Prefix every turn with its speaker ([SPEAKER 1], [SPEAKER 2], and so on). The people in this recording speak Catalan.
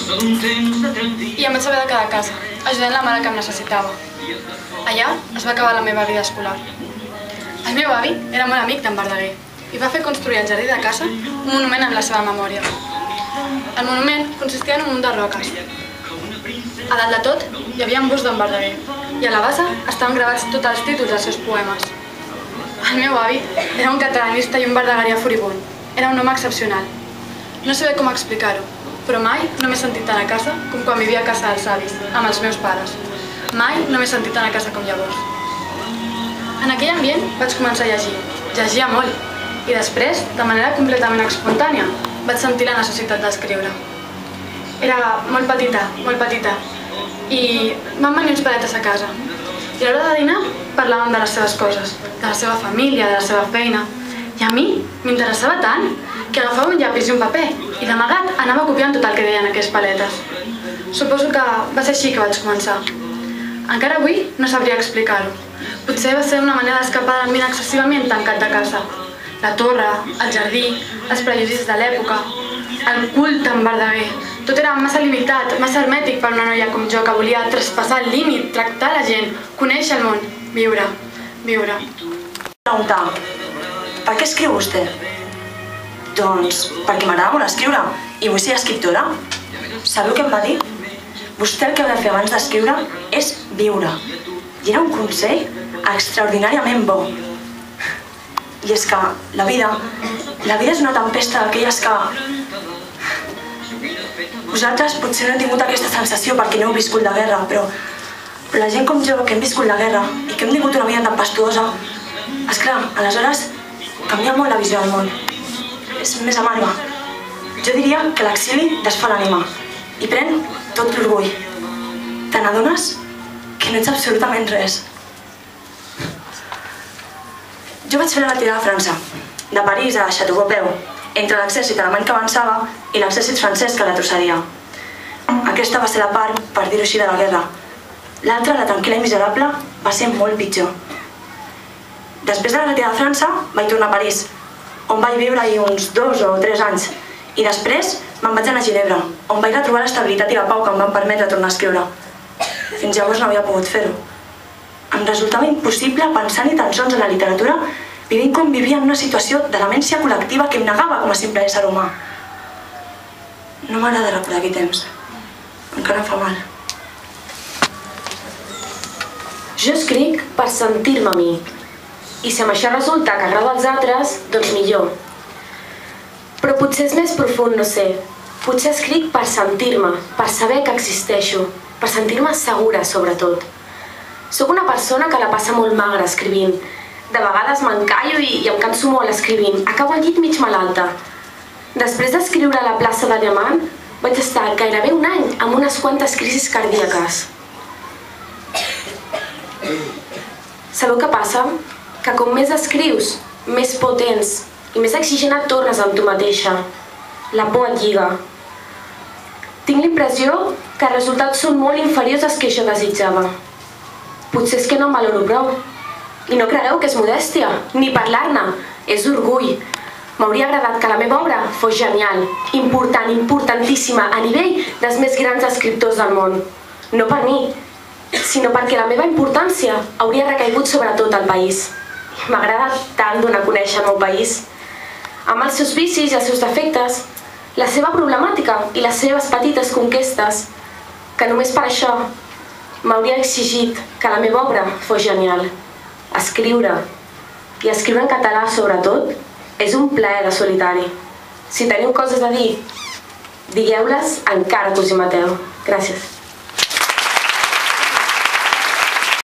[SPEAKER 1] I em vaig haver de quedar a casa, ajudant la mare que em necessitava. Allà es va acabar la meva vida escolar. El meu avi era molt amic d'en Verdaguer i va fer construir al jardí de casa un monument en la seva memòria. El monument consistia en un munt de roques. A dalt de tot hi havia un bust d'en Verdaguer i a la base estaven gravats tots els títols dels seus poemes. El meu avi era un catalanista i un verdagarià furibund. Era un home excepcional. No sé bé com explicar-ho, però mai no m'he sentit tan a casa com quan vivia a casa dels avis, amb els meus pares. Mai no m'he sentit tan a casa com llavors. En aquell ambient vaig començar a llegir. Llegia molt. I després, de manera completament espontània, vaig sentir la necessitat d'escriure. Era molt petita, i van venir uns paletes a casa. I a l'hora de dinar parlàvem de les seves coses, de la seva família, de la seva feina. I a mi m'interessava tant que agafava un llapis i un paper i d'amagat anava copiant tot el que deien aquells paletes. Suposo que va ser així que vaig començar. Encara avui no sabria explicar-ho. Potser va ser una manera d'escapar del mina excessivament tancat de casa. La torre, el jardí, els prejudicis de l'època, el culte en Verdaguer. Tot era massa limitat, massa hermètic per una noia com jo que volia traspassar el límit, tractar la gent, conèixer el món, viure.
[SPEAKER 2] Preguntar, per què escriu vostè? Doncs perquè m'agrada molt escriure i vull ser escriptora. Sabeu què em va dir? Vostè el que ha de fer abans d'escriure és viure. I era un consell extraordinàriament bo. I és que la vida és una tempesta d'aquelles que... Vosaltres potser no heu tingut aquesta sensació perquè no heu viscut la guerra, però la gent com jo, que hem viscut la guerra i que hem tingut una vida tempestuosa, esclar, aleshores canvia molt la visió del món. És més amarga. Jo diria que l'exili desfà l'ànima i pren tot l'orgull. Te n'adones que no ets absolutament res. Jo vaig fer la retirada a França, de París a Châteaubriand, entre l'exèrcit alemany que avançava i l'exèrcit francès que retrocedia. Aquesta va ser la part, per dir-ho així, de la guerra. L'altra, la tranquil·la i miserable, va ser molt pitjor. Després de la retirada a França, vaig tornar a París, on vaig viure-hi uns 2 o 3 anys. I després me'n vaig anar a Ginebra, on vaig retrobar l'estabilitat i la pau que em van permetre tornar a escriure. Fins llavors no havia pogut fer-ho. Em resultava impossible pensar ni tan sols en la literatura, vivint com vivia en una situació de demència col·lectiva que em negava com a simple ésser humà. No m'agrada recordar aquell temps. Encara em fa mal.
[SPEAKER 3] Jo escric per sentir-me a mi. I si amb això resulta que agrada als altres, doncs millor. Però potser és més profund, no sé. Potser escric per sentir-me, per saber que existeixo, per sentir-me segura, sobretot. Soc una persona que la passa molt magra escrivint. De vegades m'encallo i em canso molt escrivint. Acabo al llit mig malalta. Després d'escriure a la plaça de Diamant, vaig estar gairebé un any amb unes quantes crisis cardíaques. Sabeu què passa? Que com més escrius, més por tens i més exigent et tornes amb tu mateixa. La por et lliga. Tinc l'impressió que els resultats són molt inferiors als que jo desitjava. Potser és que no em valoro prou. I no cregueu que és modèstia, ni parlar-ne. És orgull. M'hauria agradat que la meva obra fos genial, important, importantíssima, a nivell dels més grans escriptors del món. No per mi, sinó perquè la meva importància hauria recaigut sobre tot el país. M'agrada tant donar a conèixer el meu país. Amb els seus vicis i els seus defectes, la seva problemàtica i les seves petites conquestes, que només per això m'hauria exigit que la meva obra fos genial. Escriure, i escriure en català sobretot, és un plaer de solitari. Si teniu coses a dir, digueu-les encara que us hi mateu. Gràcies.